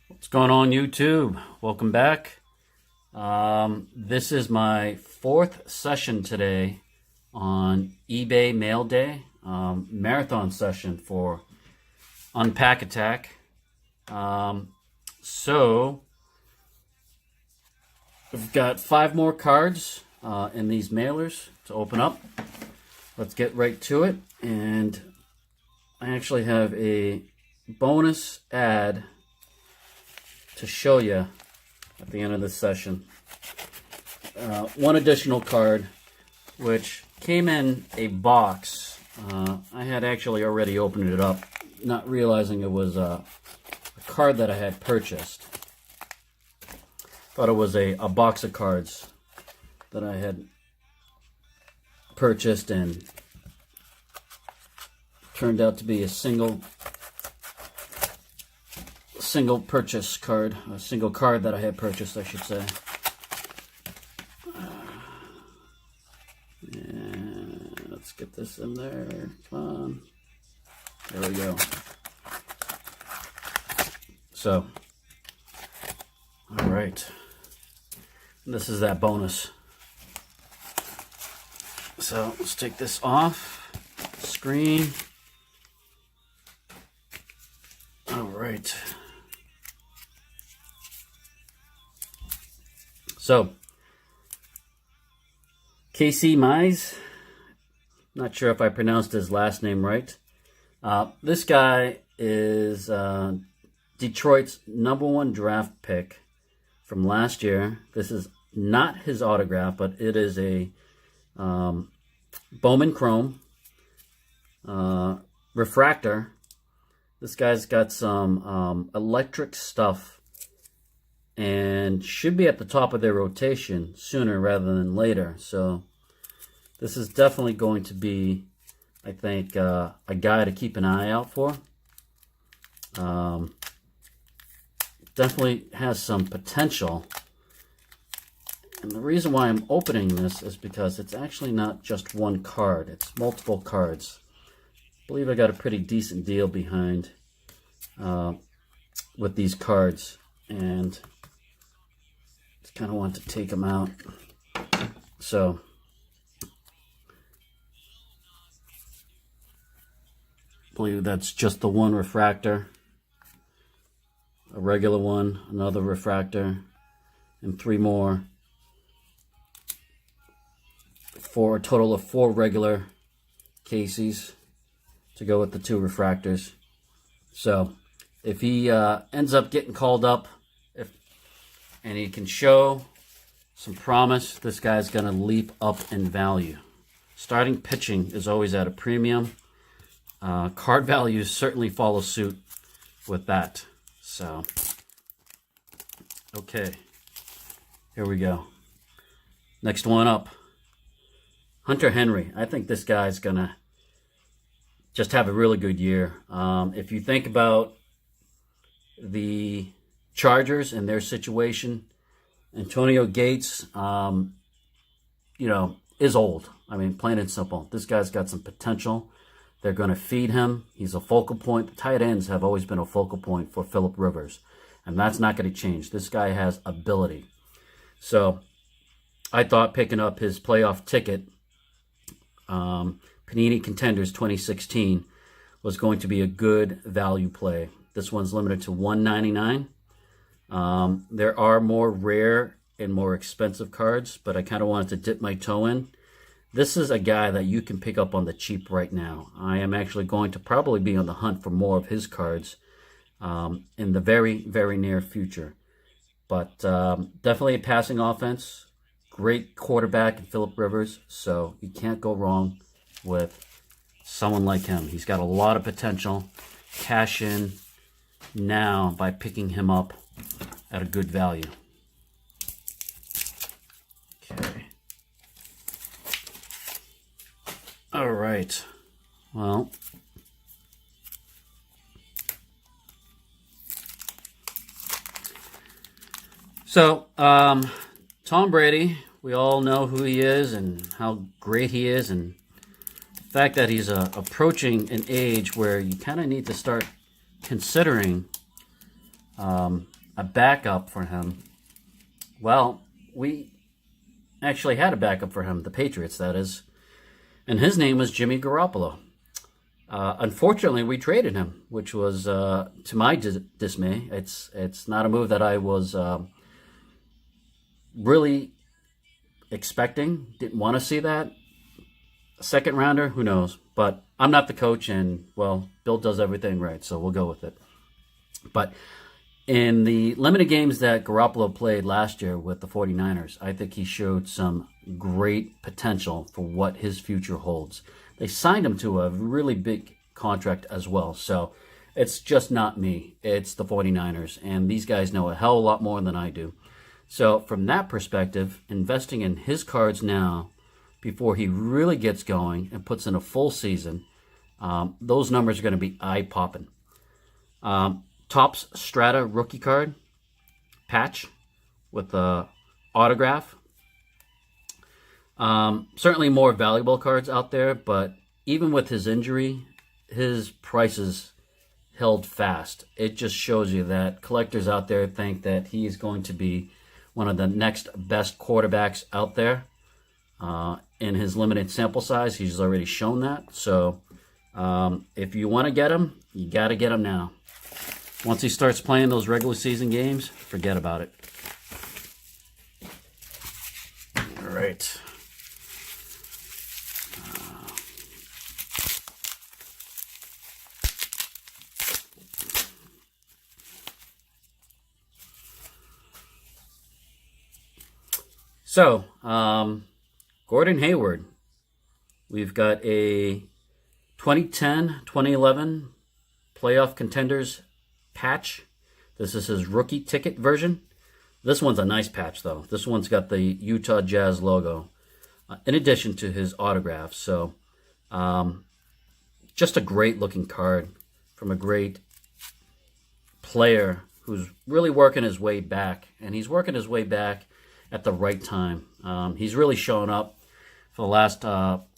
What's going on, YouTube? Welcome back. This is my fourth session today on eBay Mail Day, marathon session for Unpack Attack. So we've got 5 more cards in these mailers to open up. Let's get right to it. And I actually have a bonus ad to show you at the end of this session. One additional card, which came in a box. I had actually already opened it up, not realizing it was a card that I had purchased. Thought it was a box of cards that I had purchased, and turned out to be a single purchase card, a single card that I had purchased, I should say. And let's get this in there. Come on. There we go. So, all right. This is that bonus. So let's take this off screen. All right. So, Mize, not sure if I pronounced his last name right. This guy is Detroit's #1 draft pick from last year. This is not his autograph, but it is a Bowman Chrome refractor. This guy's got some electric stuff and should be at the top of their rotation sooner rather than later. So this is definitely going to be, I think, a guy to keep an eye out for. Definitely has some potential. And the reason why I'm opening this is because it's actually not just one card. It's multiple cards. I believe I got a pretty decent deal behind with these cards. And just kind of want to take them out. So I believe that's just the one refractor. A regular one, another refractor, and 3 more. For a total of 4 regular cases to go with the 2 refractors. So if he ends up getting called up, and he can show some promise, this guy's going to leap up in value. Starting pitching is always at a premium. Card values certainly follow suit with that. So, okay, here we go. Next one up, Hunter Henry. I think this guy's going to just have a really good year. If you think about the Chargers and their situation, Antonio Gates, is old. I mean, plain and simple. This guy's got some potential. They're going to feed him. He's a focal point. The tight ends have always been a focal point for Phillip Rivers, and that's not going to change. This guy has ability. So I thought picking up his playoff ticket, Panini Contenders 2016, was going to be a good value play. This one's limited to $1.99. There are more rare and more expensive cards, but I kind of wanted to dip my toe in. This is a guy that you can pick up on the cheap right now. I am actually going to probably be on the hunt for more of his cards in the very, very near future. But definitely a passing offense. Great quarterback in Phillip Rivers, so you can't go wrong with someone like him. He's got a lot of potential. Cash in now by picking him up at a good value. Okay. All right. Well, so Tom Brady, we all know who he is and how great he is, and the fact that he's approaching an age where you kind of need to start considering a backup for him. Well, we actually had a backup for him, the Patriots, that is. And his name was Jimmy Garappolo. Unfortunately, we traded him, which was, to my dismay. It's not a move that I was really expecting. Didn't want to see that. A second rounder, who knows? But I'm not the coach, and, well, Bill does everything right, so we'll go with it. But in the limited games that Garappolo played last year with the 49ers, I think he showed some great potential for what his future holds. They signed him to a really big contract as well. So it's just not me. It's the 49ers. And these guys know a hell of a lot more than I do. So from that perspective, investing in his cards now before he really gets going and puts in a full season, those numbers are going to be eye-popping. Topps Strata rookie card, patch with the autograph. Certainly more valuable cards out there, but even with his injury, his prices held fast. It just shows you that collectors out there think that he is going to be one of the next best quarterbacks out there. In his limited sample size, he's already shown that. So if you want to get him, you got to get him now. Once he starts playing those regular season games, forget about it. All right. So, Gordon Hayward. We've got a 2010-2011 playoff contenders patch. This is his rookie ticket version. This one's a nice patch, though. This one's got the Utah Jazz logo, in addition to his autograph. So, just a great-looking card from a great player who's really working his way back. And he's working his way back at the right time. He's really shown up for the last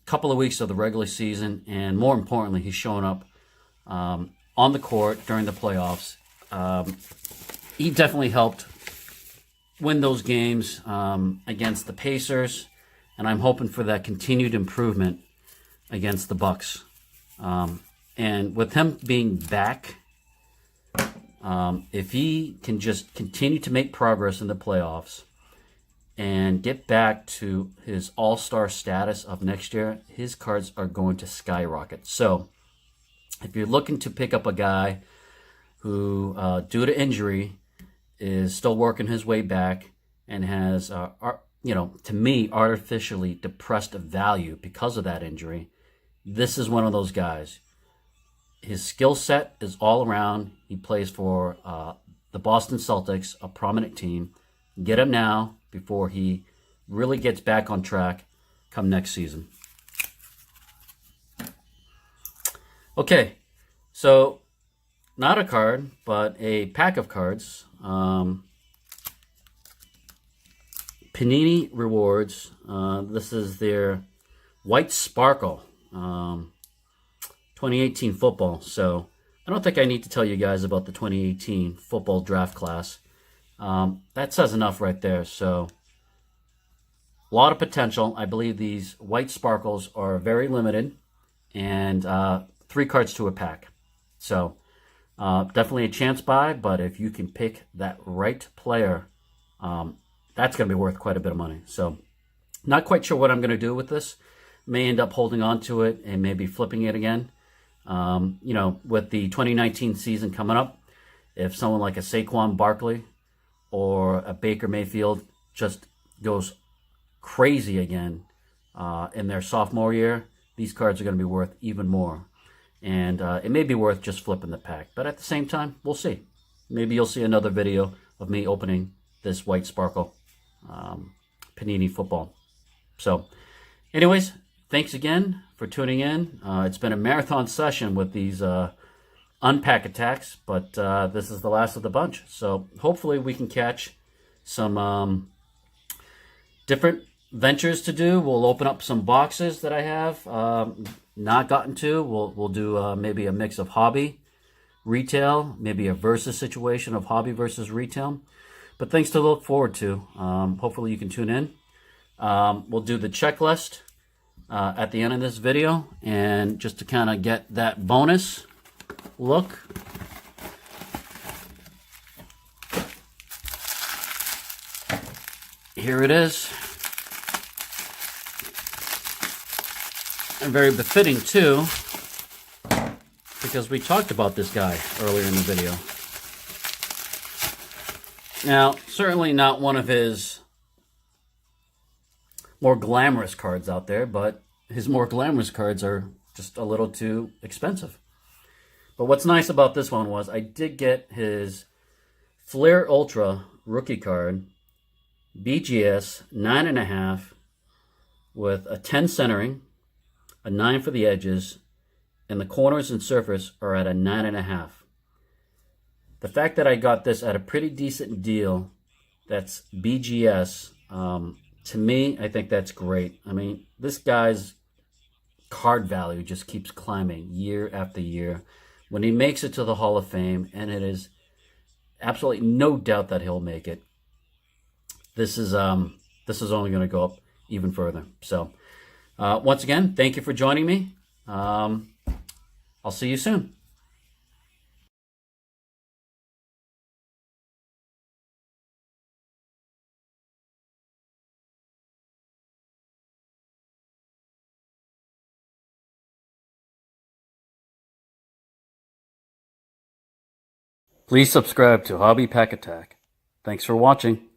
couple of weeks of the regular season, and more importantly, he's shown up on the court during the playoffs. He definitely helped win those games against the Pacers, and I'm hoping for that continued improvement against the Bucks. And with him being back, if he can just continue to make progress in the playoffs and get back to his all-star status of next year, his cards are going to skyrocket. So if you're looking to pick up a guy who, due to injury, is still working his way back and has, to me, artificially depressed value because of that injury, this is one of those guys. His skill set is all around. He plays for the Boston Celtics, a prominent team. Get him now before he really gets back on track come next season. Okay, so not a card, but a pack of cards. Panini Rewards. This is their White Sparkle 2018 football. So I don't think I need to tell you guys about the 2018 football draft class. That says enough right there. So a lot of potential. I believe these White Sparkles are very limited, and 3 cards to a pack. So definitely a chance buy, but if you can pick that right player, that's going to be worth quite a bit of money. So not quite sure what I'm going to do with this. May end up holding on to it and maybe flipping it again. With the 2019 season coming up, if someone like a Saquon Barkley or a Baker Mayfield just goes crazy again in their sophomore year, these cards are going to be worth even more. And it may be worth just flipping the pack. But at the same time, we'll see. Maybe you'll see another video of me opening this White Sparkle Panini football. So, anyways, thanks again for tuning in. It's been a marathon session with these unpack attacks, but this is the last of the bunch. So hopefully we can catch some different ventures to do. We'll open up some boxes that I have not gotten to. We'll do maybe a mix of hobby retail, maybe a versus situation of hobby versus retail. But things to look forward to. Hopefully you can tune in. We'll do the checklist at the end of this video, and just to kind of get that bonus look. Here it is. And very befitting too, because we talked about this guy earlier in the video. Now, certainly not one of his more glamorous cards out there, but his more glamorous cards are just a little too expensive. But what's nice about this one was I did get his Flair Ultra rookie card, BGS 9.5, with a 10 centering, a 9 for the edges, and the corners and surface are at a 9.5. The fact that I got this at a pretty decent deal, that's BGS, to me, I think that's great. I mean, this guy's card value just keeps climbing year after year. When he makes it to the Hall of Fame, and it is absolutely no doubt that he'll make it, this is only going to go up even further. So, once again, thank you for joining me. I'll see you soon. Please subscribe to Hobby Pack Attack. Thanks for watching.